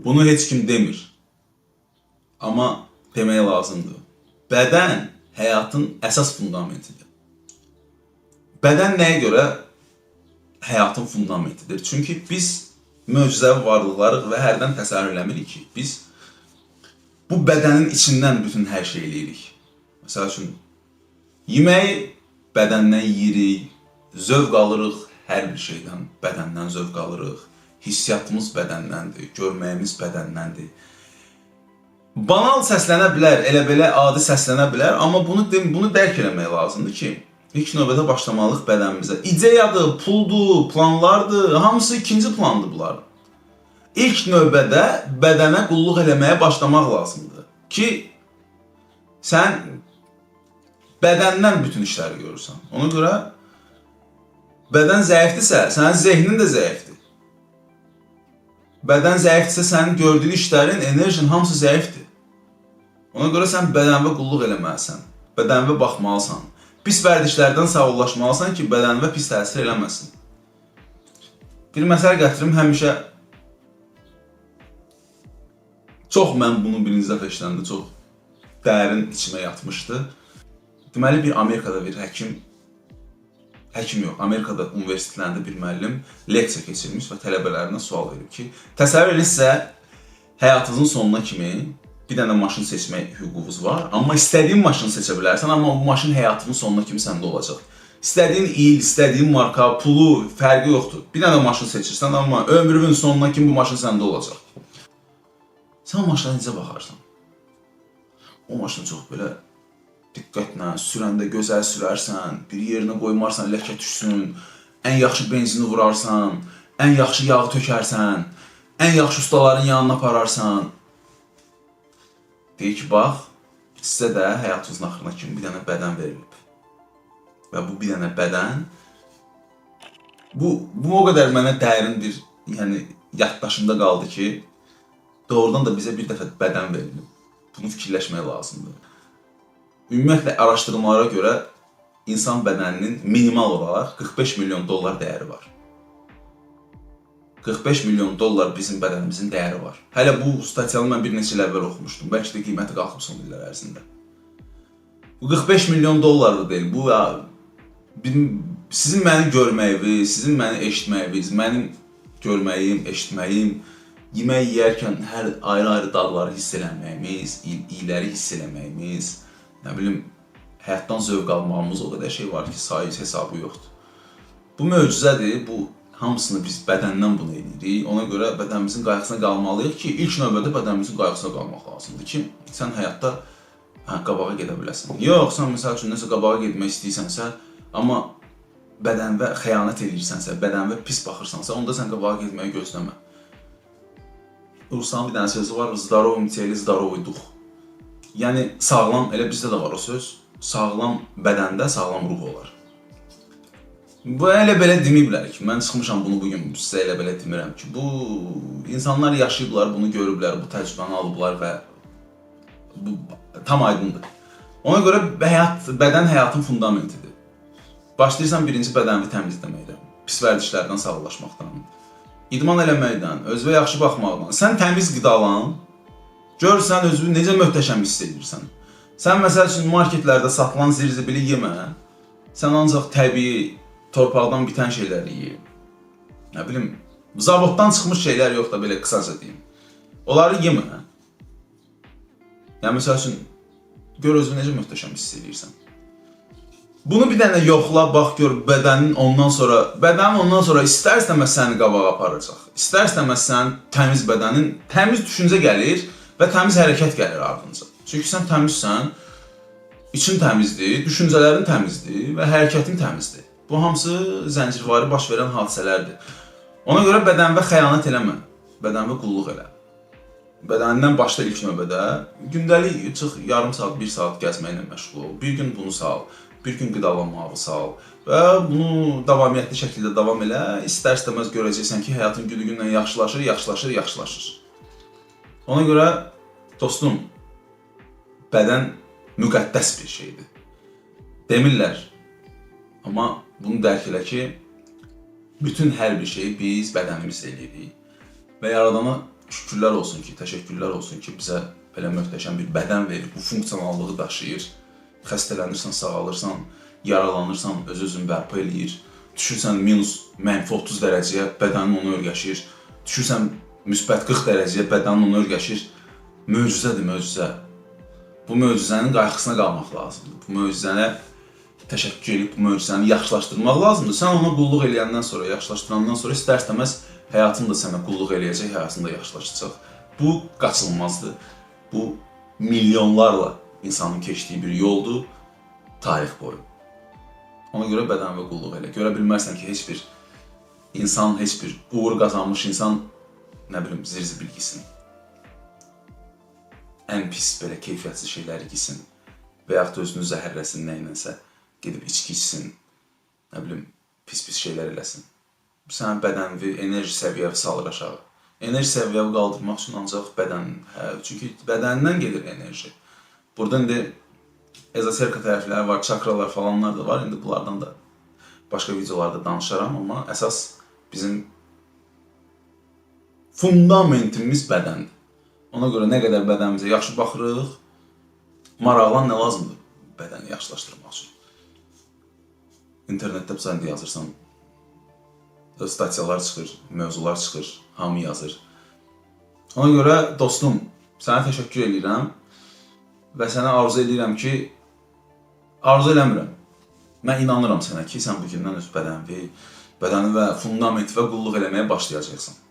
Bunu heç kim demir. Amma demək lazımdır. Bədən həyatın əsas fundamentidir. Bədən nəyə görə həyatın fundamentidir? Çünki biz möcüzəvi varlıqlarıq və hərdən təsəvvür eləmirik ki, biz bu bədənin içindən bütün hər şey eləyirik. Məsəl üçün, yeməyi bədəndən yeyirik, zövq alırıq hər bir şeydən, bədəndən zövq alırıq, hissiyatımız bədəndəndir, görməyimiz bədəndəndir. Banal səslənə bilər, elə belə adi səslənə bilər, amma bunu dərk eləmək lazımdır ki, ilk növbədə başlamalıyıq bədənimizə. İdeyadır, puldur, planlardır, hamısı ikinci plandır bunlar. İlk növbədə bədənə qulluq eləməyə başlamaq lazımdır ki, sən bədəndən bütün işləri görürsən. Ona görə bədən zəifdirsə, sənin zehnin də zəifdir. Bədən zəifdirsə, sənin gördüyün işlərin, enerjin hamısı zəifdir. Ona görə sən bədənvə qulluq eləməlisən, bədənvə baxmalısan. Pis vərdişlərdən sağollaşmalısan ki, bədənvə pis təsir eləməsin. Bir məsələ gətirim, həmişə mən bunu birinci dəfə işləndə çox dərin içimə yatmışdı. Deməli, bir Amerikada bir həkim yox, Amerikada universitetlərində bir müəllim leksiya keçirmiş və tələbələrinə sual verib ki, təsəvvür edirsə, həyatınızın sonuna kimi bir dənə maşın seçmək hüququnuz var, amma istədiyin maşını seçə bilərsən, amma bu maşın həyatının sonuna kimi səndə olacaq. İstədiyin il, istədiyin marka, pulu, fərqi yoxdur. Bir dənə maşın seçirsən, amma ömrünün sonuna kimi bu maşın səndə olacaq. Sən o maşına necə baxarsan? O maşını çox belə diqqətlə, sürəndə gözəl sürərsən, bir yerinə qoymarsan, ləkə düşsün, ən yaxşı benzini vurarsan, ən yaxşı yağı tökərsən, ən yaxşı ustaların yanına apararsan. Deyir ki, bax, sizə də həyatınızın axırına kimi bir dənə bədən verilib. Və bu bir dənə bədən, bu o qədər mənə dərin bir, yaddaşımda qaldı ki, doğrudan da bizə bir dəfə bədən verilib. Bunu fikirləşmək lazımdır. Ümumiyyətlə, araşdırmalara görə insan bədəninin minimal olaraq 45 milyon dollar dəyəri var. 45 milyon dollar bizim bədənimizin dəyəri var. Hələ bu statiyanı mən bir neçə il əvvəl oxumuşdum. Bəlkə də qiyməti qalxıb son illər ərzində. Bu 45 milyon dollar da deyil. Bu, sizin məni görməyiniz, sizin məni eşitməyiniz, mənim görməyim, eşitməyim, yemək yeyərkən hər ayrı-ayrı dadları hiss eləməyimiz, iyləri hiss eləməyimiz, həyatdan zövq almağımız o qədər şey var ki, sayı hesabı yoxdur. Bu möcüzədir, bu hamısını biz bədəndən bunu edirik. Ona görə bədənimizin qayğısına qalmalıyıq ki, ilk növbədə bədənimizin qayğısına qalmaq lazımdır ki, sən həyatda qabağa gedə biləsən. Yox, sən məsəl üçün nəsə qabağa getmək istəyirsənsə, amma bədənvə xəyanət edirsənsə, bədənvə pis baxırsansa, onda sən qabağa getməyi gözləmə. Rusların bir dənə sözü var, zdarovum teli, zdarovoy duh. Yəni, sağlam, elə bizdə də var o söz, sağlam bədəndə sağlam ruh olar. Bu, elə belə deməyiblər ki, mən çıxmışam bunu bugün sizə elə belə demirəm ki, bu, insanlar yaşayıblar, bunu görüblər, bu təcrübəni alıblar və bu tam aydındır. Ona görə bədən həyatın fundamentidir. Başlayırsan birinci bədəni təmizləməkdən, pis vərdişlərdən sağollaşmaqdan, idman eləməkdən, özünə yaxşı baxmaqdan. Sən təmiz qidalan, görürsən özünü necə möhtəşəm hiss edirsən. Sən məsəl üçün marketlərdə satılan zirzibili yemə, sən ancaq təbii, torpaqdan bitən şeyləri yeyib. Nə bilim, zavoddan çıxmış şeylər yox da belə qısaca deyim. Onları yemə. Yəni, məsəl üçün, gör özünü necə möhtəşəm hiss edirsən. Bunu bir dənə yoxla, bax, gör, bədənin ondan sonra istər-istəməz səni qabağa aparacaq. İstər-istəməz sənin təmiz bədənin, təmiz düşüncə gəlir və təmiz hərəkət gəlir ardınca. Çünki sən təmizsən, için təmizdir, düşüncələrin təmizdir və hərəkətin təmizdir. Bu hamısı zəncirvari baş verən hadisələrdir. Ona görə bədənvə xəyanət eləmə, bədənvə qulluq elə. Bədənindən başla ilk növbədə, gündəlik çıx yarım saat, 1 saat gəzməklə məşğul ol. Bir gün bunu sal, bir gün qidalanmağı sal və bunu davamiyyətli şəkildə davam elə. İstər-istəməz görəcəksən ki, həyatın günü-gündən yaxşılaşır. Ona görə, dostum, bədən müqəddəs bir şeydir. Demirlər, amma bunu dərk elə ki, bütün hər bir şeyi biz bədənimizlə eləyirik və Yaradana şükürlər olsun ki, təşəkkürlər olsun ki, bizə belə möhtəşəm bir bədən verir, bu funksionallığı daşıyır. Xəstələnirsən, sağalırsan, yaralanırsan, öz-özünü bərpa eləyir. Düşürsən -30 dərəcəyə, bədənin onu öyrəşir. Düşürsən müsbət 40 dərəcəyə, bədənin onu öyrəşir. Möcüzədir, möcüzə. Bu möcüzənin qayğısına qalmaq lazımdır. Bu möcüzənə təşəkkür edib bu möcüzəni yaxşılaşdırmaq lazımdır. Sən ona qulluq eləyəndən sonra, yaxşılaşdırandan sonra istər-istəməz həyatın da sənə qulluq eləyəcək, həyatın da yaxşılaşacaq. Bu qaçılmazdır. Bu milyonlarla insanın keçdiyi bir yoldur, tarix boyu. Ona görə bədənə qulluq elə. Görə bilmərsən ki, heç bir insan, heç bir uğur qazanmış insan, nə bilim, zirzi bilgisin. Ən pis belə keyfiyyətsiz şeyləri gitsin və yaxud da özünü zəhərləsin nəyinəsə, gedib içki içsin, nə bilim, pis-pis şeylər eləsin. Sənin bədənvi, enerji səviyyəvi salır aşağı. Enerji səviyyəvi qaldırmaq üçün ancaq bədən, çünki bədənindən gedir enerji. Burada indi ezoterika tərəfləri var, çakralar falanlar da var, indi bunlardan da başqa videolarda danışaram, amma əsas bizim fundamentimiz bədəndir. Ona görə nə qədər bədənimizə yaxşı baxırıq, maraqlan nə lazımdır bədəni yaxşılaşdırmaq üçün. İnternetdə sən yazırsan, statiyalar çıxır, mövzular çıxır, hamı yazır. Ona görə dostum, sənə təşəkkür edirəm və sənə arzu edirəm ki, arzu eləmirəm. Mən inanıram sənə ki, sən bugündən öz bədəni və fundamenti və qulluq eləməyə başlayacaqsan.